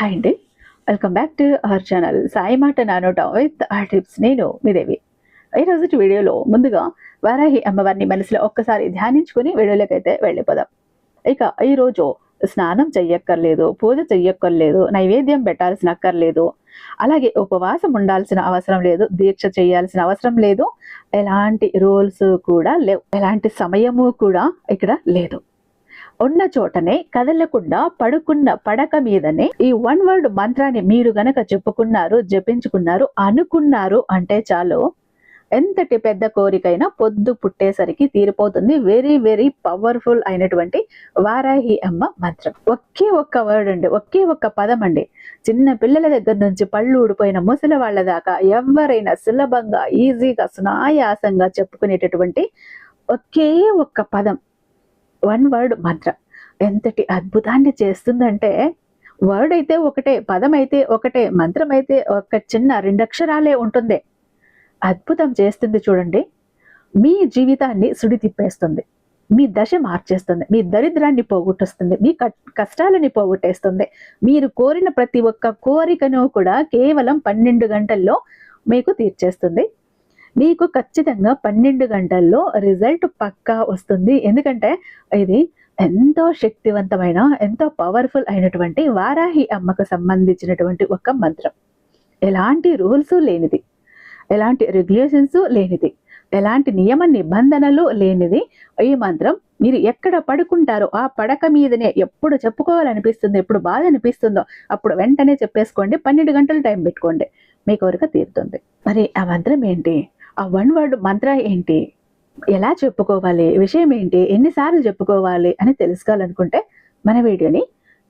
Hi అండి. Welcome back to our channel Sai మాట నానోట with are tips. నేను మీ దేవి. ఈ రోజు వీడియోలో ముందుగా వారాహి అమ్మవారిని మనసులో ఒక్కసారి ధ్యానించుకుని వీడియోలోకి అయితే వెళ్ళిపోదాం. ఇక ఈరోజు స్నానం చెయ్యక్కర్లేదు, పూజ చెయ్యక్కర్లేదు, నైవేద్యం పెట్టాల్సిన అక్కర్లేదు, అలాగే ఉపవాసం ఉండాల్సిన అవసరం లేదు, దీక్ష చేయాల్సిన అవసరం లేదు, ఎలాంటి రూల్స్ కూడా లేవు, ఎలాంటి సమయము కూడా ఇక్కడ లేదు. ఉన్న చోటనే కదలకుండా పడుకున్న పడక మీదనే ఈ వన్ వర్డ్ మంత్రాన్ని మీరు గనక చెప్పుకున్నారు, జపించుకున్నారు, అనుకున్నారు అంటే చాలు, ఎంతటి పెద్ద కోరికైనా పొద్దు పుట్టేసరికి తీరిపోతుంది. వెరీ వెరీ పవర్ఫుల్ అయినటువంటి వారాహి అమ్మ మంత్రం. ఒకే ఒక్క వర్డ్ అండి, ఒకే ఒక్క పదం అండి. చిన్న పిల్లల దగ్గర నుంచి పళ్ళు ఊడిపోయిన ముసలి వాళ్ళ దాకా ఎవరైనా సులభంగా, ఈజీగా, సునాయాసంగా చెప్పుకునేటటువంటి ఒకే ఒక్క పదం, వన్ వర్డ్ మంత్రం ఎంతటి అద్భుతాన్ని చేస్తుందంటే, వర్డ్ అయితే ఒకటే, పదం అయితే ఒకటే, మంత్రం అయితే ఒక చిన్న 2 అక్షరాలే ఉంటుంది. అద్భుతం చేస్తుంది చూడండి. మీ జీవితాన్ని సుడి తిప్పేస్తుంది, మీ దశ మార్చేస్తుంది, మీ దరిద్రాన్ని పోగొట్టేస్తుంది, మీ కష్టాలని పోగొట్టేస్తుంది. మీరు కోరిన ప్రతి ఒక్క కోరికను కూడా కేవలం 12 గంటల్లో మీకు తీర్చేస్తుంది. మీకు ఖచ్చితంగా 12 గంటల్లో రిజల్ట్ పక్కా వస్తుంది. ఎందుకంటే ఇది ఎంతో శక్తివంతమైన, ఎంతో పవర్ఫుల్ అయినటువంటి వారాహి అమ్మకు సంబంధించినటువంటి ఒక మంత్రం. ఎలాంటి రూల్స్ లేనిది, ఎలాంటి రెగ్యులేషన్స్ లేనిది, ఎలాంటి నియమ నిబంధనలు లేనిది ఈ మంత్రం. మీరు ఎక్కడ పడుకుంటారో ఆ పడక మీదనే ఎప్పుడు చెప్పుకోవాలనిపిస్తుంది, ఎప్పుడు బాధ అనిపిస్తుందో అప్పుడు వెంటనే చెప్పేసుకోండి. 12 గంటలు టైం పెట్టుకోండి, మీ కోరిక తీరుతుంది. మరి ఆ మంత్రం ఏంటి? ఆ వన్ వర్డ్ మంత్ర ఏంటి? ఎలా చెప్పుకోవాలి? విషయం ఏంటి? ఎన్నిసార్లు చెప్పుకోవాలి అని తెలుసుకోవాలనుకుంటే మన వీడియోని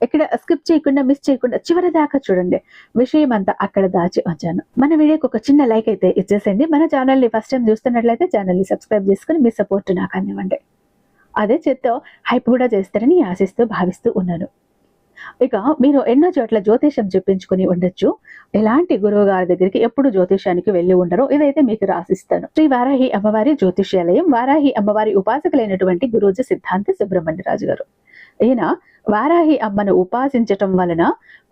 ఇక్కడ స్కిప్ చేయకుండా, మిస్ చేయకుండా చివరి దాకా చూడండి. విషయం అంతా అక్కడ దాచి వచ్చాను. మన వీడియోకి ఒక చిన్న లైక్ అయితే ఇచ్చేసండి. మన ఛానల్ని ఫస్ట్ టైం చూస్తున్నట్లయితే ఛానల్ని సబ్స్క్రైబ్ చేసుకుని మీ సపోర్ట్ నాకు అందివ్వండి. అదే చేత్తో హైప్ కూడా చేస్తారని ఆశిస్తూ భావిస్తూ ఉన్నాను. ఇక మీరు ఎన్నో చోట్ల జ్యోతిషం చెప్పించుకుని ఉండొచ్చు. ఎలాంటి గురువు గారి దగ్గరికి ఎప్పుడు జ్యోతిషానికి వెళ్ళి ఉండరు. ఇదైతే మీకు రాసిస్తాను. శ్రీ వారాహి అమ్మవారి జ్యోతిష్యాలయం, వారాహి అమ్మవారి ఉపాసకులైనటువంటి గురూజీ సిద్ధాంతి సుబ్రహ్మణ్యరాజు గారు. ఈయన వారాహి అమ్మను ఉపాసించటం వలన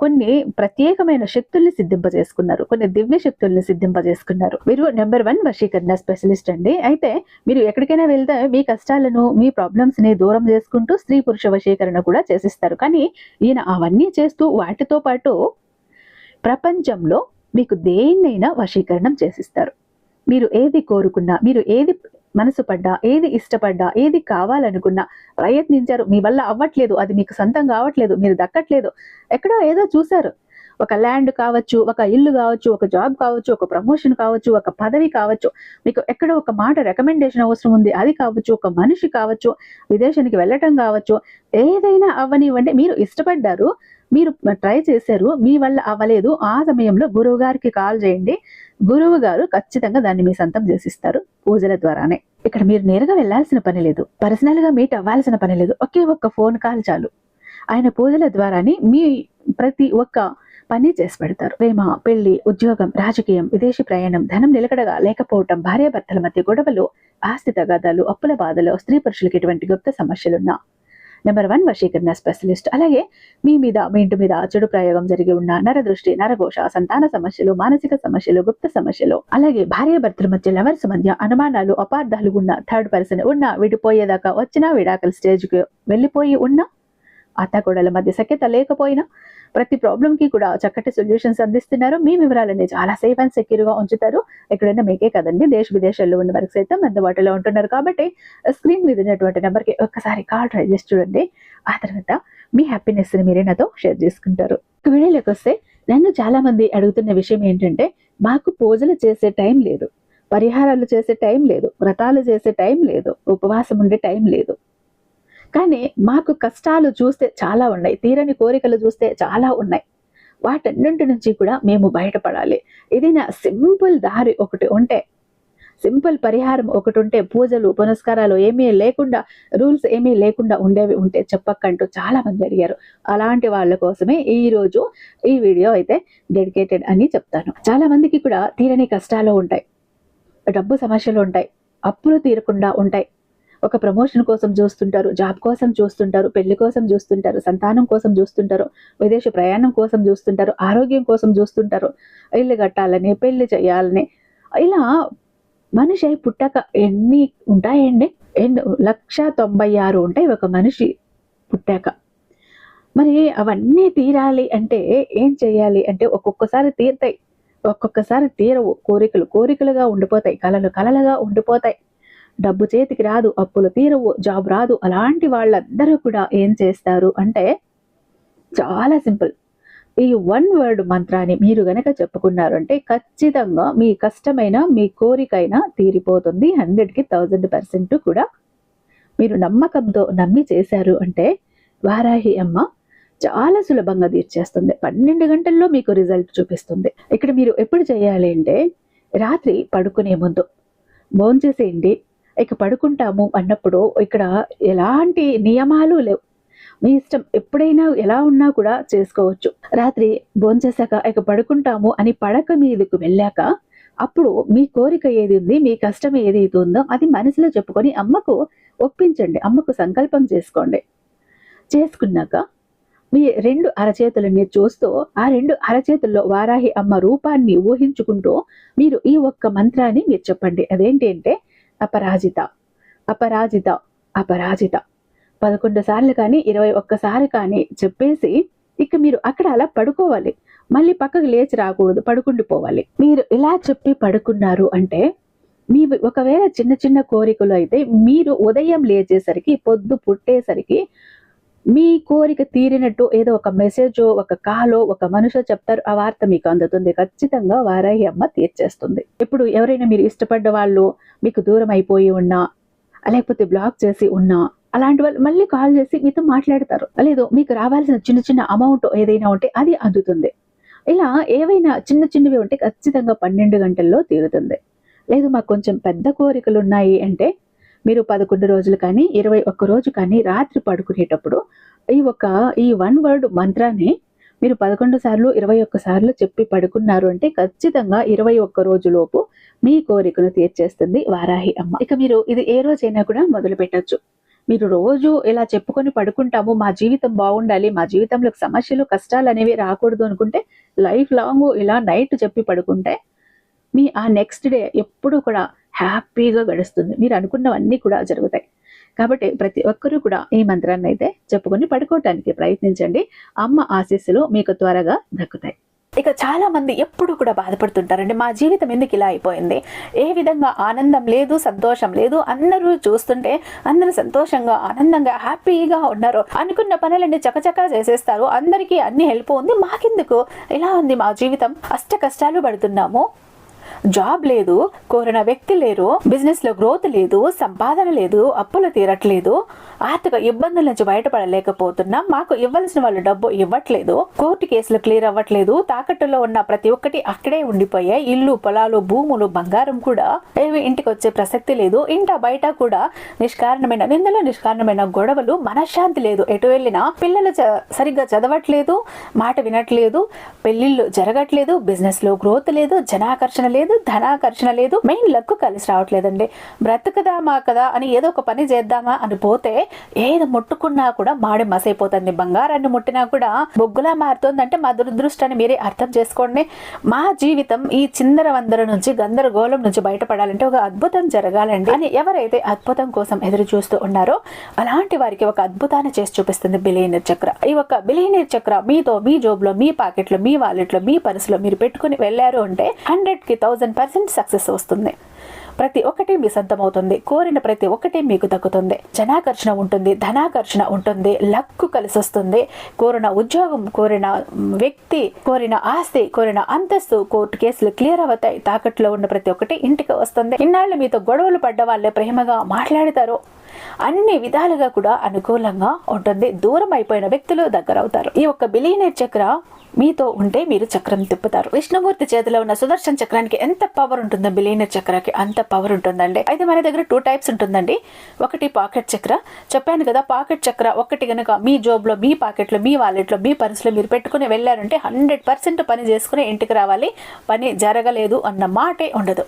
కొన్ని ప్రత్యేకమైన శక్తుల్ని సిద్ధింపజేసుకున్నారు, కొన్ని దివ్య శక్తుల్ని సిద్ధింపజేసుకున్నారు. మీరు నెంబర్ 1 వశీకరణ స్పెషలిస్ట్ అండి. అయితే మీరు ఎక్కడికైనా వెళ్తే మీ కష్టాలను, మీ ప్రాబ్లమ్స్ ని దూరం చేసుకుంటూ స్త్రీ పురుష వశీకరణ కూడా చేసిస్తారు. కానీ ఈయన అవన్నీ చేస్తూ వాటితో పాటు ప్రపంచంలో మీకు దేన్నైనా వశీకరణం చేసిస్తారు. మీరు ఏది కోరుకున్నా, మీరు ఏది మనసు పడ్డా, ఏది ఇష్టపడ్డా, ఏది కావాలనుకున్నా, ప్రయత్నించారు, మీ వల్ల అవ్వట్లేదు, అది మీకు సొంతం కావట్లేదు, మీరు దక్కట్లేదు, ఎక్కడో ఏదో చూశారు, ఒక ల్యాండ్ కావచ్చు, ఒక ఇల్లు కావచ్చు, ఒక జాబ్ కావచ్చు, ఒక ప్రమోషన్ కావచ్చు, ఒక పదవి కావచ్చు, మీకు ఎక్కడో ఒక మాట రికమెండేషన్ అవసరం ఉంది, అది కావచ్చు, ఒక మనిషి కావచ్చు, విదేశానికి వెళ్ళటం కావచ్చు, ఏదైనా అవ్వనివ్వండి, మీరు ఇష్టపడ్డారు, మీరు ట్రై చేశారు, మీ వల్ల అవ్వలేదు. ఆ సమయంలో గురువు గారికి కాల్ చేయండి. గురువు గారు ఖచ్చితంగా దాన్ని మీ సొంతం చేసిస్తారు పూజల ద్వారానే. ఇక్కడ మీరు నేరుగా వెళ్లాల్సిన పని లేదు, పర్సనల్ గా మీట్ అవ్వాల్సిన పని లేదు. ఒకే ఒక్క ఫోన్ కాల్ చాలు. ఆయన పూజల ద్వారానే మీ ప్రతి ఒక్క పని చేసి పెడతారు. ప్రేమ, పెళ్లి, ఉద్యోగం, రాజకీయం, విదేశీ ప్రయాణం, ధనం నిలకడగా లేకపోవటం, భార్యాభర్తల మధ్య గొడవలు, ఆస్తి తగాదాలు, అప్పుల బాధలు, స్త్రీ పురుషులకి ఎటువంటి గుప్త సమస్యలున్నా నెంబర్ 1 వశీకరణ స్పెషలిస్ట్. అలాగే మీ మీద, మీ ఇంటి మీద చెడు ప్రయోగం జరిగి ఉన్న నరదృష్టి, నరఘోష, సంతాన సమస్యలు, మానసిక సమస్యలు, గుప్త సమస్యలు, అలాగే భార్యాభర్తల మధ్య, లవర్స్ మధ్య అనుమానాలు, అపార్థాలు ఉన్న, థర్డ్ పర్సన్ ఉన్న, విడిపోయేదాకా వచ్చినా, విడాకల స్టేజ్కి వెళ్ళిపోయి ఉన్న, అత్తకోడల మధ్య సఖ్యత లేకపోయినా, ప్రతి ప్రాబ్లం కి కూడా చక్కటి సొల్యూషన్స్ అందిస్తున్నారు. మీ వివరాలన్నీ చాలా సేఫ్ అండ్ సెక్యూర్ గా ఉంచుతారు. ఎక్కడైనా మీకే కదండి, దేశ విదేశాల్లో ఉన్న వరకు సైతం అందుబాటులో ఉంటున్నారు. కాబట్టి స్క్రీన్ మీద ఉన్నటువంటి నెంబర్ కి ఒక్కసారి కాల్ ట్రై చేసి చూడండి. ఆ తర్వాత మీ హ్యాపీనెస్ ని మీరే నాతో షేర్ చేసుకుంటారు. వీడియోలోకి వస్తే, నన్ను చాలా మంది అడుగుతున్న విషయం ఏంటంటే, మాకు పూజలు చేసే టైం లేదు, పరిహారాలు చేసే టైం లేదు, వ్రతాలు చేసే టైం లేదు, ఉపవాసం ఉండే టైం లేదు, కానీ మాకు కష్టాలు చూస్తే చాలా ఉన్నాయి, తీరని కోరికలు చూస్తే చాలా ఉన్నాయి, వాటన్నింటి నుంచి కూడా మేము బయటపడాలి. ఏదైనా సింపుల్ దారి ఒకటి ఉంటే, సింపుల్ పరిహారం ఒకటి ఉంటే, పూజలు పునస్కారాలు ఏమీ లేకుండా, రూల్స్ ఏమీ లేకుండా ఉండేవి ఉంటే చెప్పక్కంటూ చాలా మంది అడిగారు. అలాంటి వాళ్ళ కోసమే ఈ రోజు ఈ వీడియో అయితే డెడికేటెడ్ అని చెప్తాను. చాలా మందికి కూడా తీరని కష్టాలు ఉంటాయి, డబ్బు సమస్యలు ఉంటాయి, అప్పులు తీరకుండా ఉంటాయి, ఒక ప్రమోషన్ కోసం చూస్తుంటారు, జాబ్ కోసం చూస్తుంటారు, పెళ్లి కోసం చూస్తుంటారు, సంతానం కోసం చూస్తుంటారు, విదేశ ప్రయాణం కోసం చూస్తుంటారు, ఆరోగ్యం కోసం చూస్తుంటారు, ఇల్లు కట్టాలని, పెళ్లి చేయాలని. ఇలా మనిషి పుట్టాక ఎన్ని ఉంటాయండి? 1,96,000 ఉంటాయి ఒక మనిషి పుట్టాక. మరి అవన్నీ తీరాలి అంటే ఏం చేయాలి అంటే, ఒక్కొక్కసారి తీరుతాయి, ఒక్కొక్కసారి తీరవు. కోరికలు కోరికలుగా ఉండిపోతాయి, కలలు కలలుగా ఉండిపోతాయి. డబ్బు చేతికి రాదు, అప్పులు తీరవు, జాబ్ రాదు. అలాంటి వాళ్ళందరూ కూడా ఏం చేస్తారు అంటే, చాలా సింపుల్. ఈ 1 వర్డ్ మంత్రాన్ని మీరు గనక చెప్పుకున్నారు అంటే ఖచ్చితంగా మీ కష్టమైన, మీ కోరికైనా తీరిపోతుంది. 100కి 1000% కూడా మీరు నమ్మకంతో నమ్మి చేశారు అంటే వారాహి అమ్మ చాలా సులభంగా తీర్చేస్తుంది. 12 గంటల్లో మీకు రిజల్ట్ చూపిస్తుంది. ఇక్కడ మీరు ఎప్పుడు చేయాలి అంటే, రాత్రి పడుకునే ముందు భోంచేసేయండి. ఇక పడుకుంటాము అన్నప్పుడు ఇక్కడ ఎలాంటి నియమాలు లేవు, మీ ఇష్టం. ఎప్పుడైనా ఎలా ఉన్నా కూడా చేసుకోవచ్చు. రాత్రి భోంచేశాక ఇక పడుకుంటాము అని పడక మీదకు వెళ్ళాక అప్పుడు మీ కోరిక ఏది ఉంది, మీ కష్టం ఏది ఉందో అది మనసులో చెప్పుకొని అమ్మకు ఒప్పించండి, అమ్మకు సంకల్పం చేసుకోండి. చేసుకున్నాక మీ 2 అరచేతులని చూస్తూ ఆ 2 అరచేతుల్లో వారాహి అమ్మ రూపాన్ని ఊహించుకుంటూ మీరు ఈ ఒక్క మంత్రాన్ని మీరు చెప్పండి. అదేంటి అంటే, అపరాజిత అపరాజిత అపరాజిత 11 సార్లు కానీ 21 సార్లు కానీ చెప్పేసి ఇక మీరు అక్కడ అలా పడుకోవాలి. మళ్ళీ పక్కకు లేచి రాకూడదు, పడుకుండిపోవాలి. మీరు ఇలా చెప్పి పడుకున్నారు అంటే, మీ ఒకవేళ చిన్న చిన్న కోరికలు అయితే మీరు ఉదయం లేచేసరికి, పొద్దు పుట్టేసరికి మీ కోరిక తీరినట్టు ఏదో ఒక మెసేజో, ఒక కాలో, ఒక మనిషో చెప్తారు, ఆ వార్త మీకు అందుతుంది. ఖచ్చితంగా వారాహి అమ్మ తీర్చేస్తుంది. ఇప్పుడు ఎవరైనా మీరు ఇష్టపడ్డ వాళ్ళు మీకు దూరం అయిపోయి ఉన్నా, లేకపోతే బ్లాక్ చేసి ఉన్నా, అలాంటి వాళ్ళు మళ్ళీ కాల్ చేసి మీతో మాట్లాడతారు. లేదు మీకు రావాల్సిన చిన్న చిన్న అమౌంట్ ఏదైనా ఉంటే అది అందుతుంది. ఇలా ఏవైనా చిన్న చిన్నవి ఉంటే ఖచ్చితంగా 12 గంటల్లో తీరుతుంది. లేదు మాకు కొంచెం పెద్ద కోరికలు ఉన్నాయి అంటే మీరు 11 రోజులు కానీ 21 రోజు కానీ రాత్రి పడుకునేటప్పుడు ఈ 1 వర్డ్ మంత్రాన్ని మీరు 11 సార్లు 21 సార్లు చెప్పి పడుకున్నారు అంటే ఖచ్చితంగా 21 రోజులోపు మీ కోరికను తీర్చేస్తుంది వారాహి అమ్మ. ఇక మీరు ఇది ఏ రోజైనా కూడా మొదలు పెట్టచ్చు. మీరు రోజు ఇలా చెప్పుకొని పడుకుంటాము, మా జీవితం బాగుండాలి, మా జీవితంలో సమస్యలు కష్టాలు అనేవి రాకూడదు అనుకుంటే లైఫ్ లాంగ్ ఇలా నైట్ చెప్పి పడుకుంటే మీ ఆ నెక్స్ట్ డే ఎప్పుడు కూడా హ్యాపీగా గడుస్తుంది. మీరు అనుకున్నవన్నీ కూడా జరుగుతాయి. కాబట్టి ప్రతి ఒక్కరూ కూడా ఈ మంత్రాన్ని అయితే చెప్పుకొని పడుకోవటానికి ప్రయత్నించండి. అమ్మ ఆశీస్సులు మీకు త్వరగా దక్కుతాయి. ఇక చాలా మంది ఎప్పుడు కూడా బాధపడుతుంటారండి, మా జీవితం ఎందుకు ఇలా అయిపోయింది, ఏ విధంగా ఆనందం లేదు, సంతోషం లేదు, అందరూ చూస్తుంటే అందరూ సంతోషంగా ఆనందంగా హ్యాపీగా ఉన్నారు, అనుకున్న పనులన్నీ చకచకా చేసేస్తారు, అందరికీ అన్ని హెల్ప్ ఉంది, మాకెందుకు ఇలా ఉంది మా జీవితం, అష్ట కష్టాలు పడుతున్నాము, జాబ్ లేదు, కోరిన వ్యక్తి లేరు, బిజినెస్ లో గ్రోత్ లేదు, సంపాదన లేదు, అప్పులు తీరట్లేదు, ఆర్థిక ఇబ్బందుల నుంచి బయటపడలేకపోతున్నాం, మాకు ఇవ్వాల్సిన వాళ్ళు డబ్బు ఇవ్వట్లేదు, కోర్టు కేసులు క్లియర్ అవ్వట్లేదు, తాకట్టులో ఉన్న ప్రతి ఒక్కటి అక్కడే ఉండిపోయాయి, ఇల్లు పొలాలు భూములు బంగారం కూడా ఏవి ఇంటికి వచ్చే ప్రసక్తి లేదు, ఇంట బయట కూడా నిష్కారణమైన నిందలు, నిష్కారణమైన గొడవలు, మనశ్శాంతి లేదు, ఎటు వెళ్ళినా పిల్లలు సరిగ్గా చదవట్లేదు, మాట వినట్లేదు, పెళ్లిళ్ళు జరగట్లేదు, బిజినెస్ లో గ్రోత్ లేదు, జనాకర్షణ లేదు, ధనాకర్షణ లేదు, మెయిన్ లక్ కలిసి రావట్లేదండి. బ్రతుకుదామా కదా అని ఏదో ఒక పని చేద్దామా అని పోతే ఏది ముట్టుకున్నా కూడా మాడి మసైపోతుంది, బంగారాన్ని ముట్టినా కూడా బొగ్గులా మారుతుందంటే మా దురదృష్టాన్ని మీరే అర్థం చేసుకోండి. మా జీవితం ఈ చిందర వందర నుంచి గందరగోళం నుంచి బయటపడాలంటే ఒక అద్భుతం జరగాలండి అని ఎవరైతే అద్భుతం కోసం ఎదురు చూస్తూ ఉన్నారో అలాంటి వారికి ఒక అద్భుతాన్ని చేసి చూపిస్తుంది బిలియనీర్ చక్ర. ఈ ఒక బిలియనీర్ చక్ర మీతో, మీ జోబులో, మీ పాకెట్లో, మీ వాలెట్లో, మీ పర్సులో మీరు పెట్టుకుని వెళ్ళారు అంటే 100కి 1000% సక్సెస్ వస్తుంది. ప్రతి ఒక్కటి మీ సొంతమవుతుంది, కోరిన ప్రతి ఒక్కటి మీకు దక్కుతుంది, జనాకర్షణ ఉంటుంది, ధనాకర్షణ ఉంటుంది, లక్కు కలిసి వస్తుంది, కోరిన ఉద్యోగం, కోరిన వ్యక్తి, కోరిన ఆస్తి, కోరిన అంతస్తు, కోర్టు కేసులు క్లియర్ అవుతాయి, తాకట్లో ఉన్న ప్రతి ఒక్కటి ఇంటికి వస్తుంది. ఇన్నాళ్ళు మీతో గొడవలు పడ్డ వాళ్ళే ప్రేమగా మాట్లాడతారు, అన్ని విధాలుగా కూడా అనుకూలంగా ఉంటుంది, దూరం అయిపోయిన వ్యక్తులు దగ్గర అవుతారు. ఈ ఒక్క బిలియనీర్ చక్ర మీతో ఉంటే మీరు చక్రం తిప్పుతారు. విష్ణుమూర్తి చేతిలో ఉన్న సుదర్శన చక్రానికి ఎంత పవర్ ఉంటుందో బిలియనీర్ చక్రానికి అంత పవర్ ఉంటుందండి. అయితే మన దగ్గర 2 టైప్స్ ఉంటుందండి. ఒకటి పాకెట్ చక్ర, చెప్పాను కదా, పాకెట్ చక్ర ఒకటి గనక మీ జోబులో, మీ పాకెట్లో, మీ వాలెట్లో, మీ పర్సులో మీరు పెట్టుకుని వెళ్ళారంటే 100% పని చేసుకుని ఇంటికి రావాలి, పని జరగలేదు అన్న మాటే ఉండదు.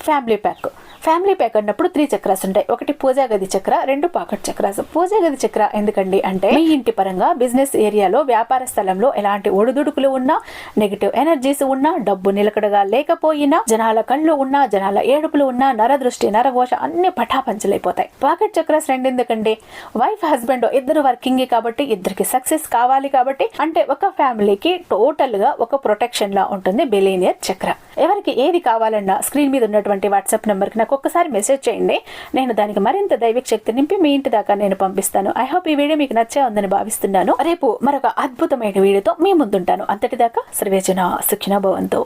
ఫ్యామిలీ ప్యాక్ ఫ్యామిలీ ప్యాక్ అన్నప్పుడు 3 చక్రాస్ ఉంటాయి. ఒకటి పూజా గది చక్ర, 2 పాకెట్ చక్రాస్. పూజా గది చక్ర ఎందుకండి అంటే మీ ఇంటి పరంగా బిజినెస్ ఏరియాలో వ్యాపార స్థలంలో ఎలాంటి ఒడిదుడుకులు ఉన్నా, నెగిటివ్ ఎనర్జీస్ ఉన్నా, డబ్బు నిలకడగా లేకపోయినా, జనాల కళ్ళు ఉన్నా, జనాల ఏడుపులు ఉన్నా, నరదృష్టి నరఘోష అన్ని పటాపంచలైపోతాయి. పాకెట్ చక్రాస్ 2 ఎందుకండి, వైఫ్ హస్బెండ్ ఇద్దరు వర్కింగ్ కాబట్టి ఇద్దరికి సక్సెస్ కావాలి కాబట్టి, అంటే ఒక ఫ్యామిలీకి టోటల్ గా ఒక ప్రొటెక్షన్ లా ఉంటుంది బిలియనియర్ చక్ర. ఎవరికి ఏది కావాలన్నా స్క్రీన్ మీద ఉన్నటువంటి వాట్సాప్ నెంబర్ కి నాకు ఒక్కసారి మెసేజ్ చేయండి. నేను దానికి మరింత దైవిక శక్తి నింపి మీ ఇంటి దాకా నేను పంపిస్తాను. ఐ హోప్ ఈ వీడియో మీకు నచ్చే ఉందని భావిస్తున్నాను. రేపు మరొక అద్భుతమైన వీడియోతో మీ ముందుంటాను. అంతటిదాకా సర్వేజన సుఖినో భవంతు.